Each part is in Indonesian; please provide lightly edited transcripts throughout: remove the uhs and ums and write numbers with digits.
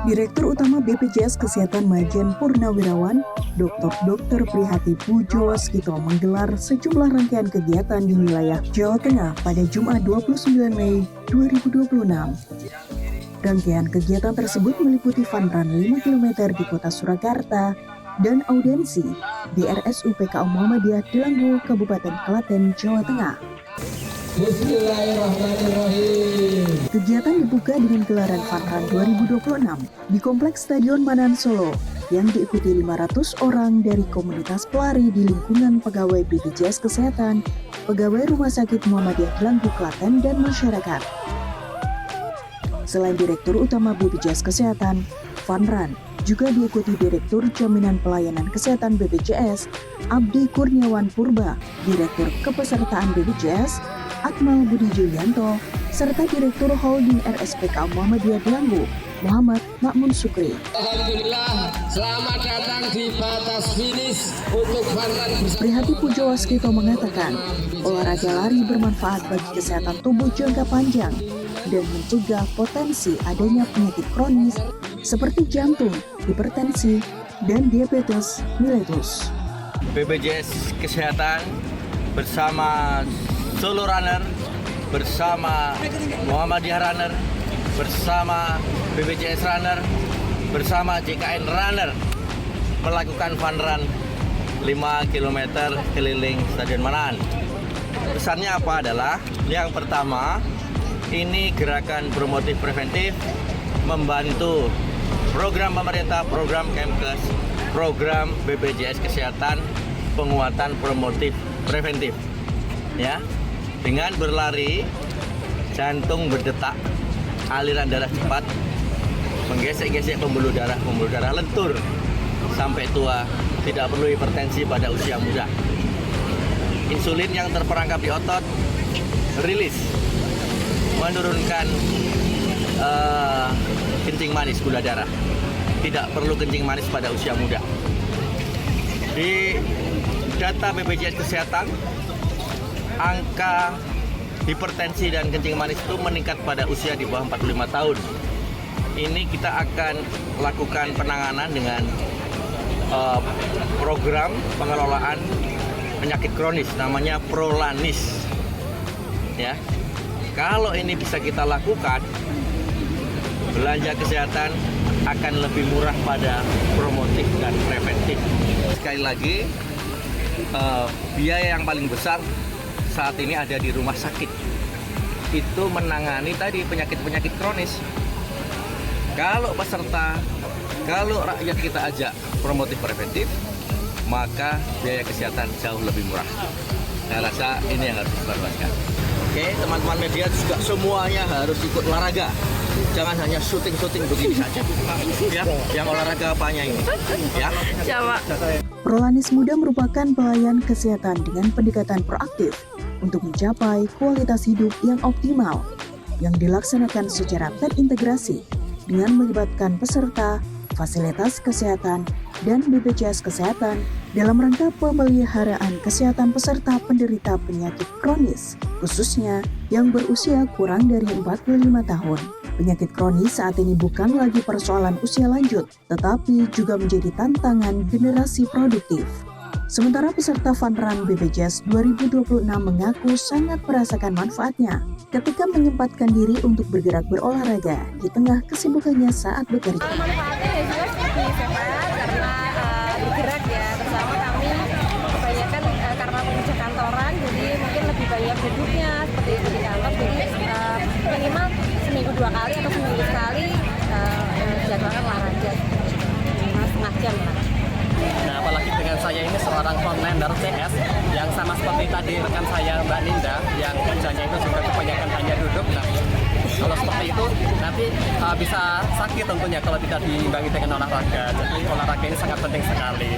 Direktur Utama BPJS Kesehatan Majen Purnawirawan, Dr. Prihati Pujo Waskito menggelar sejumlah rangkaian kegiatan di wilayah Jawa Tengah pada Jumat 29 Mei 2026. Rangkaian kegiatan tersebut meliputi fun run 5 km di kota Surakarta dan audiensi di RSUP PKU Muhammadiyah Delanggu, Kabupaten Klaten, Jawa Tengah. Bismillahirrahmanirrahim. Kegiatan dibuka dengan gelaran Fun Run 2026 di Kompleks Stadion Manan Solo yang diikuti 500 orang dari komunitas pelari di lingkungan pegawai BPJS Kesehatan, pegawai Rumah Sakit Muhammadiyah Delanggu Klaten, dan masyarakat. Selain Direktur Utama BPJS Kesehatan, Fun Run juga diikuti Direktur Jaminan Pelayanan Kesehatan BPJS, Abdi Kurniawan Purba, Direktur Kepesertaan BPJS, Akmal Budi Julianto, serta Direktur Holding RSPK Muhammadiyah Delanggu, Muhammad Makmun Sukri. Alhamdulillah, selamat datang di batas finish untuk Fun Run. Prihati Pujo Waskito mengatakan, olahraga lari bermanfaat bagi kesehatan tubuh jangka panjang dan mencegah potensi adanya penyakit kronis seperti jantung, hipertensi, dan diabetes mellitus. BPJS Kesehatan bersama Solo Runner, bersama Muhammadiyah Runner, bersama BPJS Runner, bersama JKN Runner melakukan fun run 5 km keliling Stadion Manan. Pesannya apa adalah, yang pertama, ini gerakan promotif preventif membantu program pemerintah, program Kemkes, program BPJS Kesehatan, penguatan promotif preventif. Ya, dengan berlari, jantung berdetak, aliran darah cepat, menggesek-gesek pembuluh darah lentur sampai tua, tidak perlu hipertensi pada usia muda. Insulin yang terperangkap di otot rilis, menurunkan kencing manis, gula darah. Tidak perlu kencing manis pada usia muda. Di data BPJS Kesehatan, angka hipertensi dan kencing manis itu meningkat pada usia di bawah 45 tahun. Ini kita akan lakukan penanganan dengan program pengelolaan penyakit kronis, namanya Prolanis. Ya, kalau ini bisa kita lakukan, belanja kesehatan akan lebih murah pada promotif dan preventif. Sekali lagi, biaya yang paling besar saat ini ada di rumah sakit. Itu menangani tadi penyakit-penyakit kronis. Kalau peserta, kalau rakyat kita ajak promotif preventif, maka biaya kesehatan jauh lebih murah. Saya rasa ini yang harus diperluaskan. Oke, teman-teman media juga semuanya harus ikut olahraga. Jangan hanya syuting-syuting begini saja. Ya, yang olahraga apanya ini? Ya. Prolanis Muda merupakan pelayan kesehatan dengan pendekatan proaktif untuk mencapai kualitas hidup yang optimal, yang dilaksanakan secara terintegrasi dengan melibatkan peserta, fasilitas kesehatan, dan BPJS Kesehatan dalam rangka pemeliharaan kesehatan peserta penderita penyakit kronis, khususnya yang berusia kurang dari 45 tahun. Penyakit kronis saat ini bukan lagi persoalan usia lanjut, tetapi juga menjadi tantangan generasi produktif. Sementara peserta Fun Run BPJS 2026 mengaku sangat merasakan manfaatnya ketika menyempatkan diri untuk bergerak berolahraga di tengah kesibukannya saat bekerja. Manfaatnya ya jelas lebih sehat karena bergerak ya, terutama kami kebanyakan karena pekerja kantoran, jadi mungkin lebih banyak duduknya seperti itu di kantor, jadi minimal seminggu 2 kali atau seminggu sekali jadwalkan olahraga minimal setengah jam lah. Nah, apalagi dengan saya ini seorang frontliner CS yang sama seperti tadi rekan saya Mbak Ninda yang kerjanya itu juga kebanyakan hanya duduk. Nah, kalau seperti itu nanti bisa sakit tentunya kalau tidak diimbangi dengan olahraga. Jadi olahraga ini sangat penting sekali.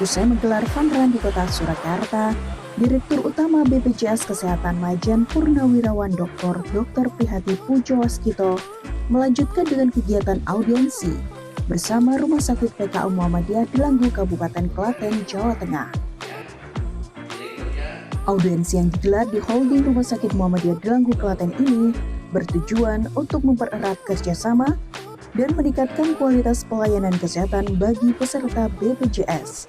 Usai menggelar Fun Run di kota Surakarta, Direktur Utama BPJS Kesehatan Majen Purnawirawan Dr. Prihati Pujo Waskito melanjutkan dengan kegiatan audiensi bersama Rumah Sakit PKU Muhammadiyah Delanggu, Kabupaten Klaten, Jawa Tengah. Audiensi yang digelar di Holding Rumah Sakit Muhammadiyah Delanggu, Klaten ini bertujuan untuk mempererat kerjasama dan meningkatkan kualitas pelayanan kesehatan bagi peserta BPJS.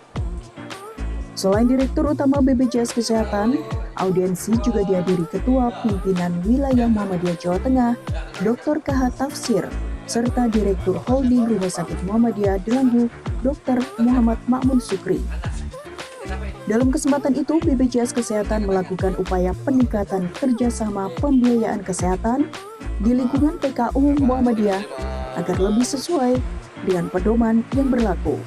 Selain Direktur Utama BPJS Kesehatan, audiensi juga dihadiri Ketua Pimpinan Wilayah Muhammadiyah Jawa Tengah, Dr. KH Tafsir, serta Direktur Holding Rumah Sakit Muhammadiyah Delanggu, Dr. Muhammad Ma'mun Sukri. Dalam kesempatan itu, BPJS Kesehatan melakukan upaya peningkatan kerjasama pembiayaan kesehatan di lingkungan PKU Muhammadiyah agar lebih sesuai dengan pedoman yang berlaku.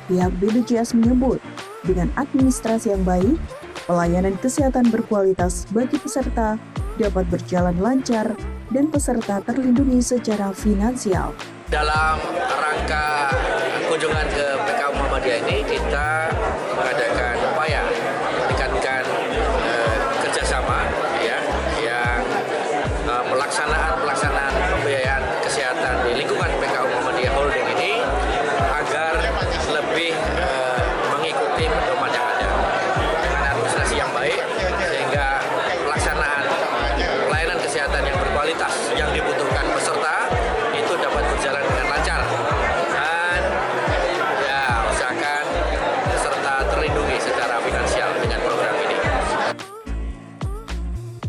Pihak BPJS menyebut, dengan administrasi yang baik, pelayanan kesehatan berkualitas bagi peserta dapat berjalan lancar dan peserta terlindungi secara finansial. Dalam rangka kunjungan ke PKU Muhammadiyah ini, kita mengadakan upaya meningkatkan kerjasama ya, yang pelaksanaan pembiayaan kesehatan di lingkungan PKU Muhammadiyah Holding ini agar lebih mengikuti pedoman yang ada dengan administrasi yang baik, sehingga pelaksanaan pelayanan kesehatan yang berkualitas yang dibutuhkan peserta itu dapat berjalan dengan lancar dan ya usahakan peserta terlindungi secara finansial dengan program ini.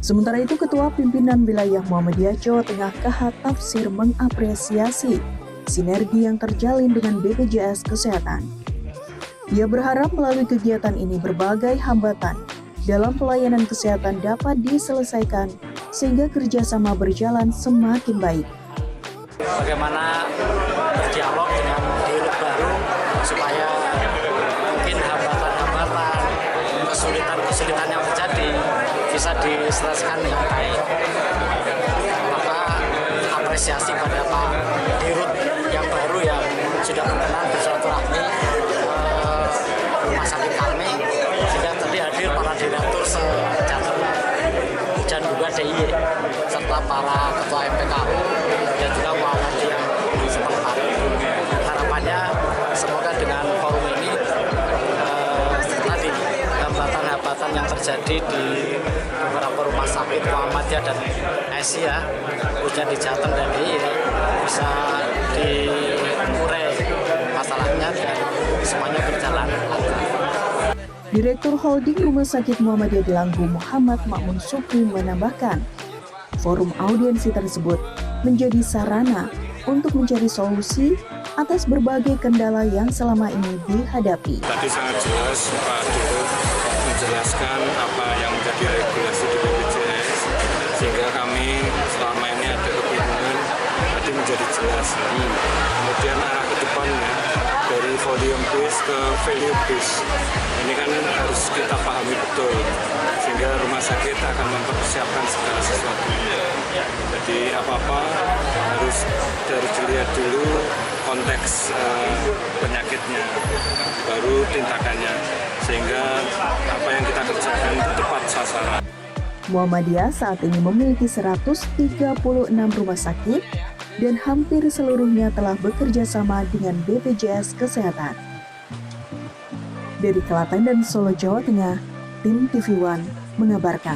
Sementara itu, Ketua Pimpinan Wilayah Muhammadiyah Jawa Tengah KH Tafsir mengapresiasi sinergi yang terjalin dengan BPJS Kesehatan. Ia berharap melalui kegiatan ini berbagai hambatan dalam pelayanan kesehatan dapat diselesaikan sehingga kerjasama berjalan semakin baik. Bagaimana berdialog dengan dirut baru supaya mungkin hambatan-hambatan, kesulitan-kesulitan yang terjadi bisa diselesaikan dengan baik. Maka apresiasi pada Pak Dirut yang baru yang sudah berkenan bersilaturahmi rumah sakit kami, sehingga tadi hadir para direktur se-Jateng dan juga DIY serta para ketua MPKU dan juga Muhammadiyah setempat. Harapannya semoga dengan forum ini tadi hambatan-hambatan yang terjadi di beberapa rumah sakit Muhammadiyah dan Asia khususnya di Jateng dan DIY bisa diurai masalahnya dan semuanya berjalan lancar. Direktur Holding Rumah Sakit Muhammadiyah Delanggu Muhammad Ma'mun Sukri menambahkan, forum audiensi tersebut menjadi sarana untuk mencari solusi atas berbagai kendala yang selama ini dihadapi. Tadi sangat jelas Pak Dirut menjelaskan apa yang menjadi regulasi di BPJS, sehingga kami selama ini ada kebingungan, tadi menjadi jelas. Kemudian arah ke depannya dari volume base ke value base, ini kan harus kita pahami betul, sehingga rumah sakit akan mempersiapkan segala sesuatunya. Jadi apa-apa harus dilihat dulu konteks penyakitnya, baru tindakannya, sehingga apa yang kita kerjakan tepat sasaran. Muhammadiyah saat ini memiliki 136 rumah sakit dan hampir seluruhnya telah bekerja sama dengan BPJS Kesehatan. Dari Klaten dan Solo, Jawa Tengah, tim TV One mengabarkan.